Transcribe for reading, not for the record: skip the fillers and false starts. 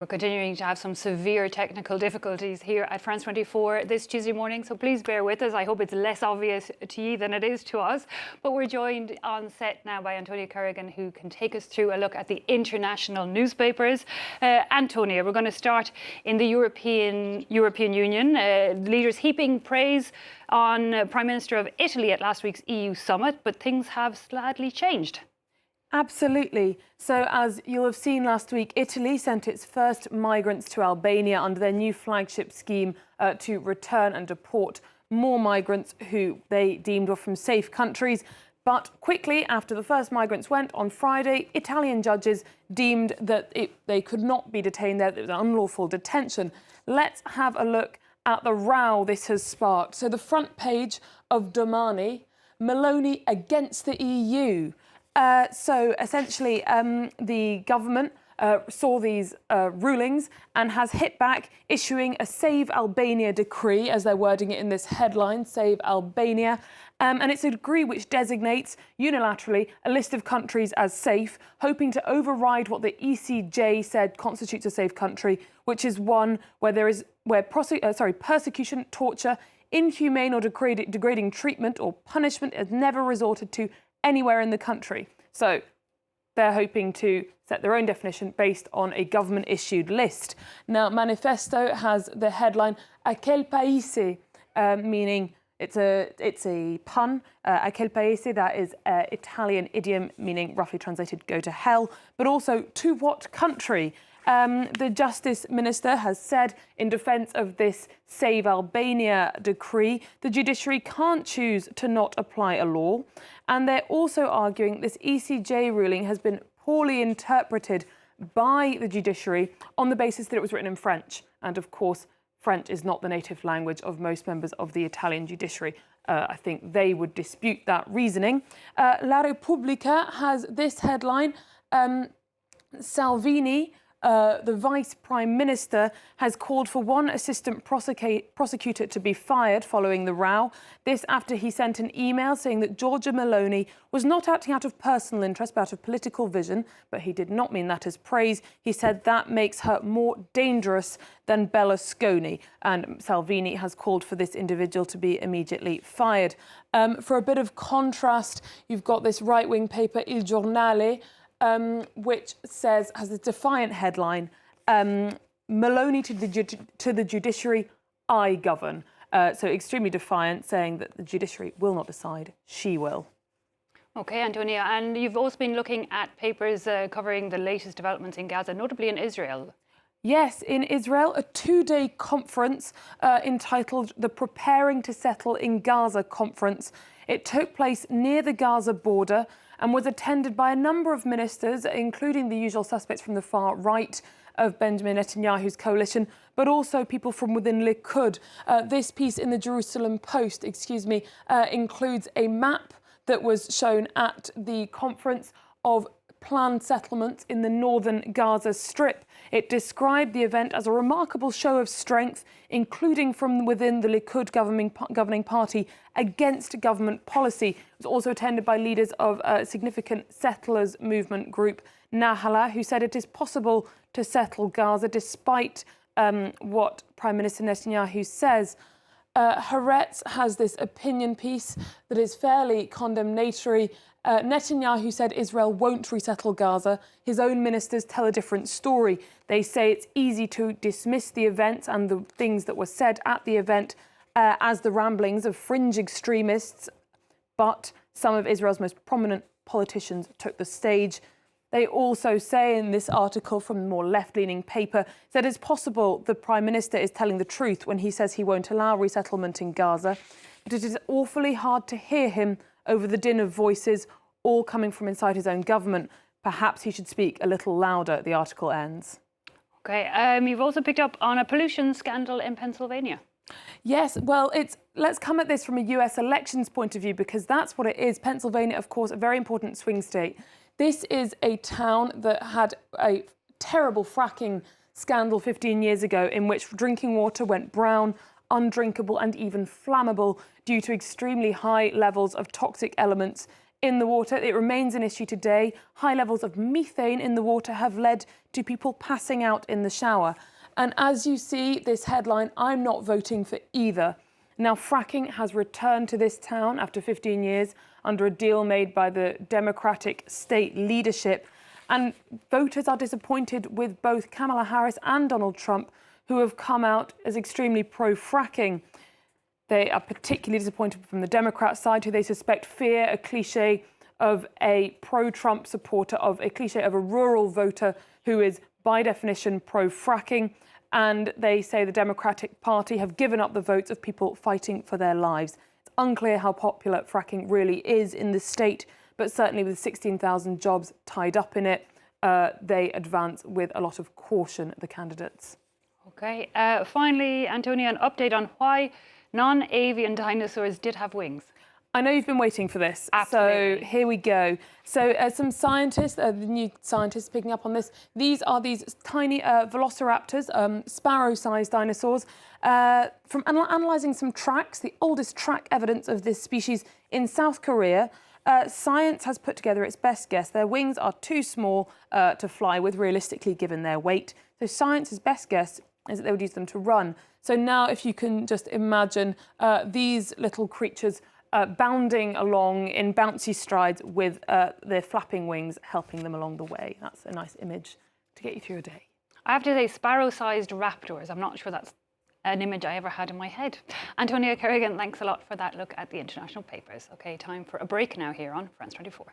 We're continuing to have some severe technical difficulties here at France 24 this Tuesday morning, so please bear with us. I hope it's less obvious to you than it is to us. But we're joined on set now by Antonia Kerrigan, who can take us through a look at the international newspapers. Antonia, we're going to start in the European Union. Leaders heaping praise on Prime Minister of Italy at last week's EU summit, but things have slightly changed. Absolutely. So as you'll have seen last week, Italy sent its first migrants to Albania under their new flagship scheme to return and deport more migrants who they deemed were from safe countries. But quickly after the first migrants went on Friday, Italian judges deemed that they could not be detained there. It was an unlawful detention. Let's have a look at the row this has sparked. So the front page of Domani, Meloni against the EU. So essentially, the government saw these rulings and has hit back, issuing a Save Albania decree, as they're wording it in this headline, Save Albania. And it's a decree which designates unilaterally a list of countries as safe, hoping to override what the ECJ said constitutes a safe country, which is one where persecution, torture, inhumane or degrading treatment or punishment is never resorted to anywhere in the country. So they're hoping to set their own definition based on a government-issued list. Now, Manifesto has the headline "A quel paese," meaning it's a pun. "A quel paese," that is an Italian idiom meaning, roughly translated, "go to hell," but also "to what country?" The Justice Minister has said in defence of this Save Albania decree, the judiciary can't choose to not apply a law. And they're also arguing this ECJ ruling has been poorly interpreted by the judiciary on the basis that it was written in French. And of course, French is not the native language of most members of the Italian judiciary. I think they would dispute that reasoning. La Repubblica has this headline, Salvini, the Vice Prime Minister, has called for one assistant prosecutor to be fired following the row. This after he sent an email saying that Giorgia Meloni was not acting out of personal interest but out of political vision, but he did not mean that as praise. He said that makes her more dangerous than Berlusconi, and Salvini has called for this individual to be immediately fired. For a bit of contrast, you've got this right-wing paper, Il Giornale, which has a defiant headline, Meloni to the judiciary, I govern. So extremely defiant, saying that the judiciary will not decide, she will. OK, Antonia, and you've also been looking at papers covering the latest developments in Gaza, notably in Israel. Yes, in Israel, a two-day conference entitled the Preparing to Settle in Gaza Conference. It took place near the Gaza border and was attended by a number of ministers, including the usual suspects from the far right of Benjamin Netanyahu's coalition, but also people from within Likud. This piece in the Jerusalem Post, includes a map that was shown at the conference of planned settlements in the northern Gaza Strip. It described the event as a remarkable show of strength, including from within the Likud governing party, against government policy. It was also attended by leaders of a significant settlers movement group, Nahala, who said it is possible to settle Gaza despite what Prime Minister Netanyahu says. Haaretz has this opinion piece that is fairly condemnatory. Netanyahu said Israel won't resettle Gaza. His own ministers tell a different story. They say it's easy to dismiss the events and the things that were said at the event as the ramblings of fringe extremists, but some of Israel's most prominent politicians took the stage. They also say in this article from a more left-leaning paper that it's possible the Prime Minister is telling the truth when he says he won't allow resettlement in Gaza, but it is awfully hard to hear him over the din of voices, all coming from inside his own government. Perhaps he should speak a little louder, the article ends. OK, you've also picked up on a pollution scandal in Pennsylvania. Yes, well, let's come at this from a US elections point of view, because that's what it is. Pennsylvania, of course, a very important swing state. This is a town that had a terrible fracking scandal 15 years ago in which drinking water went brown, undrinkable and even flammable due to extremely high levels of toxic elements in the water. It remains an issue today. High levels of methane in the water have led to people passing out in the shower. And as you see this headline, I'm not voting for either. Now, fracking has returned to this town after 15 years under a deal made by the Democratic state leadership. And voters are disappointed with both Kamala Harris and Donald Trump, who have come out as extremely pro-fracking. They are particularly disappointed from the Democrat side, who they suspect fear a cliche of a pro-Trump supporter, of a cliche of a rural voter who is, by definition, pro-fracking. And they say the Democratic Party have given up the votes of people fighting for their lives. It's unclear how popular fracking really is in the state, but certainly with 16,000 jobs tied up in it, they advance with a lot of caution, the candidates. OK. Finally, Antonia, an update on why non-avian dinosaurs did have wings. I know you've been waiting for this. Absolutely. So here we go. So some scientists, the new scientists picking up on this, these are these tiny velociraptors, sparrow-sized dinosaurs. From analysing some tracks, the oldest track evidence of this species in South Korea, science has put together its best guess. Their wings are too small to fly with, realistically, given their weight. So science's best guess is that they would use them to run. So now if you can just imagine these little creatures bounding along in bouncy strides with their flapping wings helping them along the way. That's a nice image to get you through a day. I have to say, sparrow-sized raptors. I'm not sure that's an image I ever had in my head. Antonia Kerrigan, thanks a lot for that look at the international papers. OK, time for a break now here on France 24.